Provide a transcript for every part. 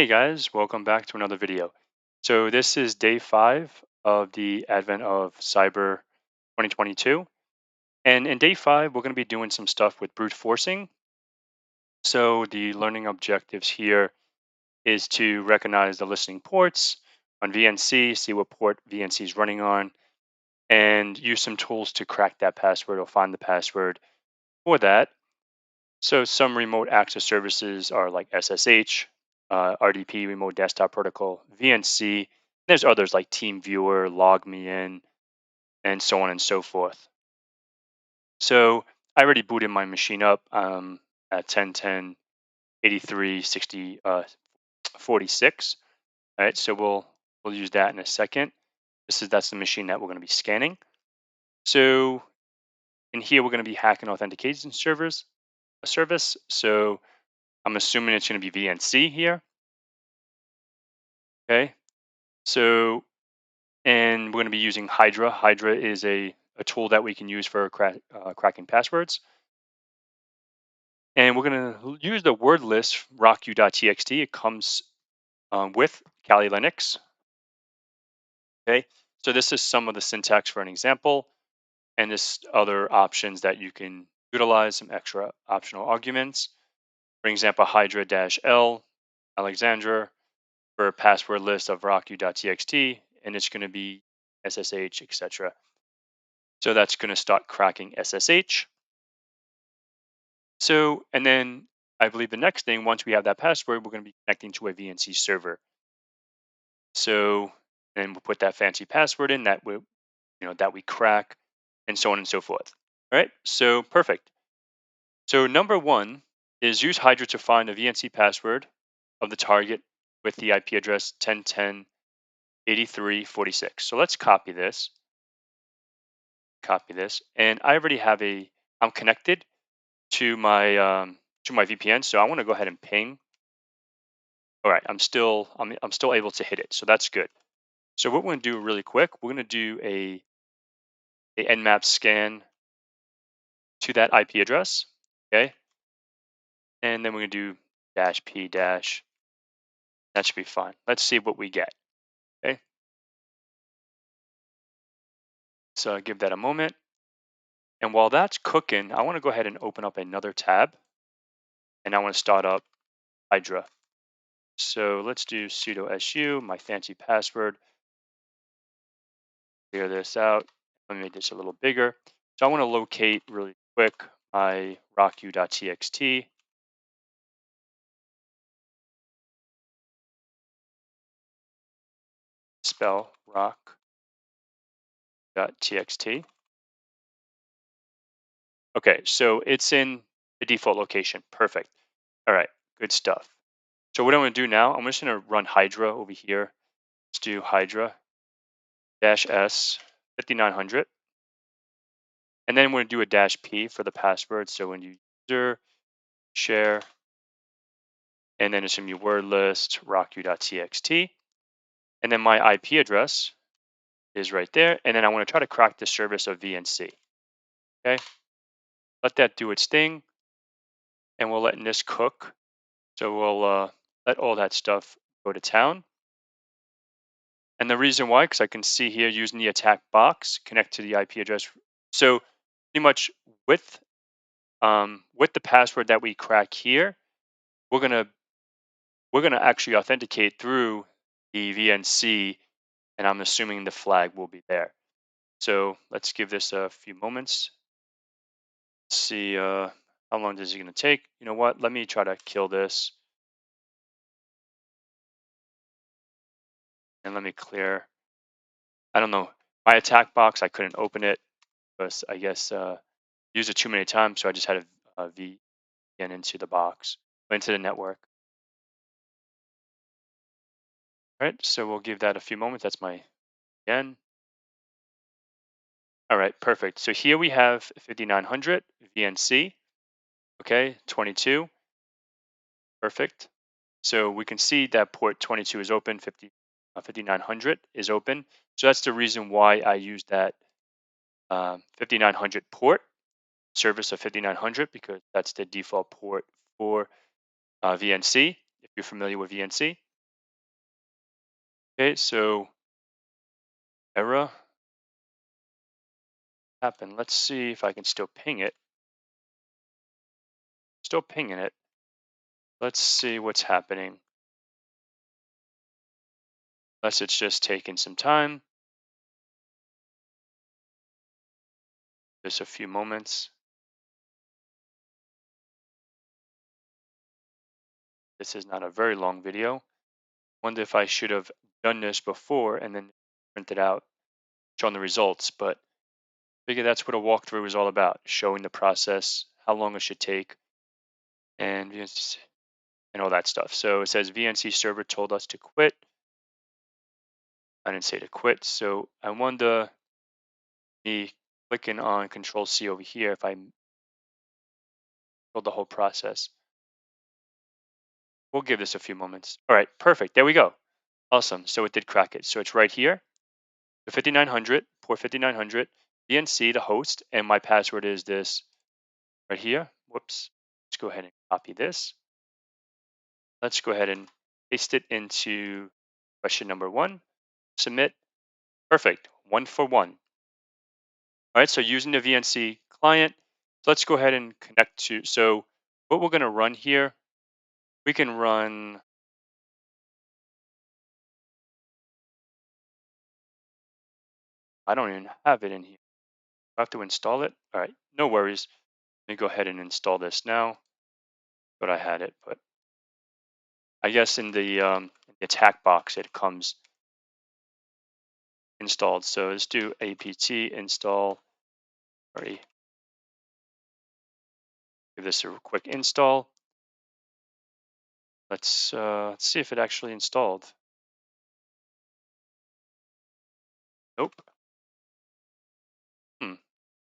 Hey guys, welcome back to another video. So this is day 5 of the advent of Cyber 2022. And in day 5, we're going to be doing some stuff with brute forcing. So the learning objectives here is to recognize the listening ports on VNC, see what port VNC is running on, and use some tools to crack that password or find the password for that. So some remote access services are like SSH, RDP, Remote Desktop Protocol, VNC. There's others like TeamViewer, LogMeIn, and so on and so forth. So I already booted my machine up at 10.10.83.60, 46. All right, so we'll use that in a second. That's the machine that we're going to be scanning. So in here we're going to be hacking authentication service. So I'm assuming it's going to be VNC here. Okay. So, and we're going to be using Hydra. Hydra is a tool that we can use for cracking passwords. And we're going to use the word list rocku.txt. It comes with Kali Linux. Okay. So this is some of the syntax for an example, and this other options that you can utilize, some extra optional arguments. For example, Hydra-L, Alexandra, for a password list of rocku.txt, and it's going to be SSH, etc. So that's going to start cracking SSH. So, and then I believe the next thing, once we have that password, we're going to be connecting to a VNC server. So, then we'll put that fancy password in that we crack, and so on and so forth. All right. So perfect. So number one is use Hydra to find a VNC password of the target with the IP address 10.10.83.46. So let's copy this. And I already have I'm connected to my VPN, so I want to go ahead and ping. All right, I'm still able to hit it, so that's good. So what we're going to do really quick, we're going to do a nmap scan to that IP address, okay, and then we're going to do -p-. That should be fine. Let's see what we get. Okay, so I'll give that a moment, and while that's cooking, I want to go ahead and open up another tab, and I want to start up Hydra. So let's do sudo su, my fancy password. Clear this out. Let me make this a little bigger. So I want to locate really quick my rocku.txt. Spell rock.txt. Okay, so it's in the default location. Perfect. All right, good stuff. So what I'm going to do now, I'm just going to run Hydra over here. Let's do Hydra -s 5900. And then we're going to do a -p for the password. So when you user share, and then it's going to be word list rocku.txt. And then my IP address is right there. And then I want to try to crack the service of VNC. Okay, let that do its thing, and we'll let this cook. So we'll let all that stuff go to town. And the reason why, because I can see here using the attack box, connect to the IP address. So pretty much with the password that we crack here, we're gonna actually authenticate through the VNC, and I'm assuming the flag will be there. So let's give this a few moments. See how long is it going to take. You know what, let me try to kill this, and let me clear. I don't know, my attack box, I couldn't open it because I guess used it too many times, so I just had a VPN into the box, into the network. All right, so we'll give that a few moments. That's my VPN. All right, perfect. So here we have 5900 VNC. Okay, 22. Perfect. So we can see that port 22 is open, 5900 is open. So that's the reason why I use that 5900 port, service of 5900, because that's the default port for VNC, if you're familiar with VNC. Okay, so error happened. Let's see if I can still ping it. Still pinging it. Let's see what's happening. Unless it's just taking some time. Just a few moments. This is not a very long video. Wonder if I should have done this before and then printed out, shown the results, but figure that's what a walkthrough is all about, showing the process, how long it should take, and and all that stuff. So it says VNC server told us to quit. I didn't say to quit, so I wonder me clicking on Control C over here if I build the whole process. We'll give this a few moments. All right, perfect. There we go. Awesome. So it did crack it. So it's right here. The 5900, port 5900, VNC, the host, and my password is this right here. Whoops. Let's go ahead and copy this. Let's go ahead and paste it into question number 1. Submit. Perfect. 1 for 1. All right. So using the VNC client, let's go ahead and connect to. So what we're going to run here, we can run. I don't even have it in here. I have to install it. All right. No worries. Let me go ahead and install this now. But I had it. But I guess in the attack box it comes installed. So let's do apt install. Sorry, give this a quick install. Let's see if it actually installed. Nope. Hmm.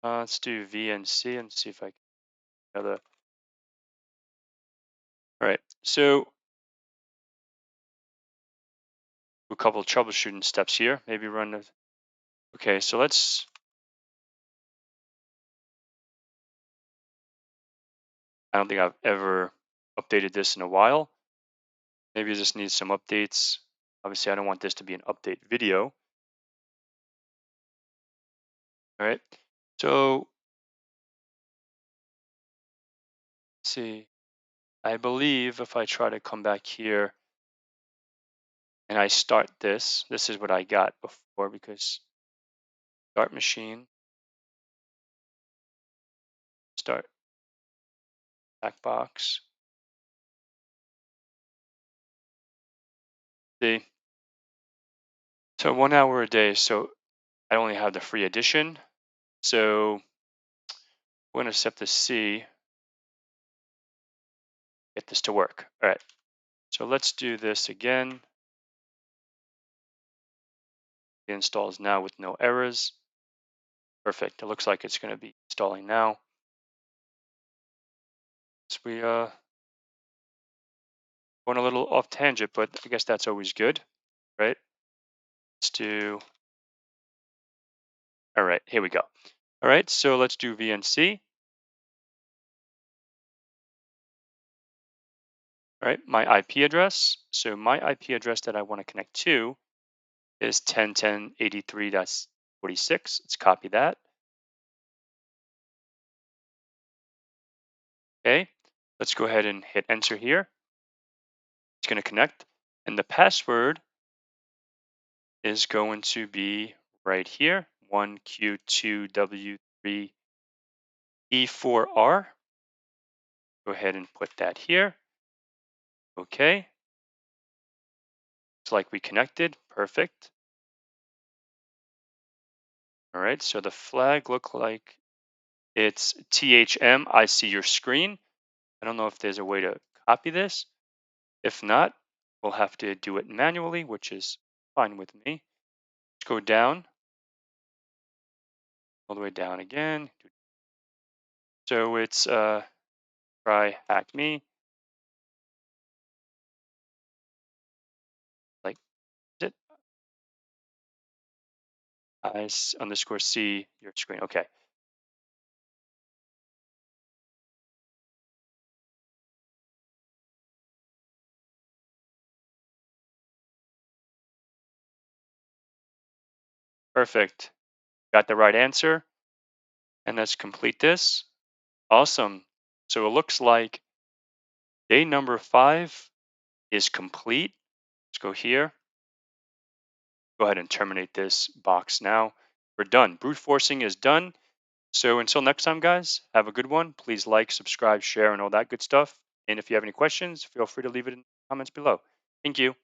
Let's do VNC and see if I can another. All right. So a couple of troubleshooting steps here. Maybe run. Okay. So let's. I don't think I've ever updated this in a while. Maybe this needs some updates. Obviously, I don't want this to be an update video. All right. So let's see. I believe if I try to come back here and I start this is what I got before because start machine, start back box. See, so 1 hour a day. So I only have the free edition. So we're going to set the C, get this to work. All right. So let's do this again. It installs now with no errors. Perfect. It looks like it's going to be installing now. So we went a little off tangent, but I guess that's always good, right? Let's do. All right, here we go. All right, so let's do VNC. All right, my IP address. So my IP address that I want to connect to is 10.10.83.46. Let's copy that. Okay, let's go ahead and hit enter here. It's going to connect. And the password is going to be right here, 1Q2W3E4R. Go ahead and put that here. Okay, it's like we connected. Perfect. All right, so the flag look like it's THM. I see your screen. I don't know if there's a way to copy this. If not, we'll have to do it manually, which is fine with me. Let's go down, all the way down again. So it's TryHackMe, like is it underscore C your screen. Okay. Perfect. Got the right answer. And let's complete this. Awesome. So it looks like day number 5 is complete. Let's go here. Go ahead and terminate this box now. We're done. Brute forcing is done. So until next time, guys, have a good one. Please like, subscribe, share, and all that good stuff. And if you have any questions, feel free to leave it in the comments below. Thank you.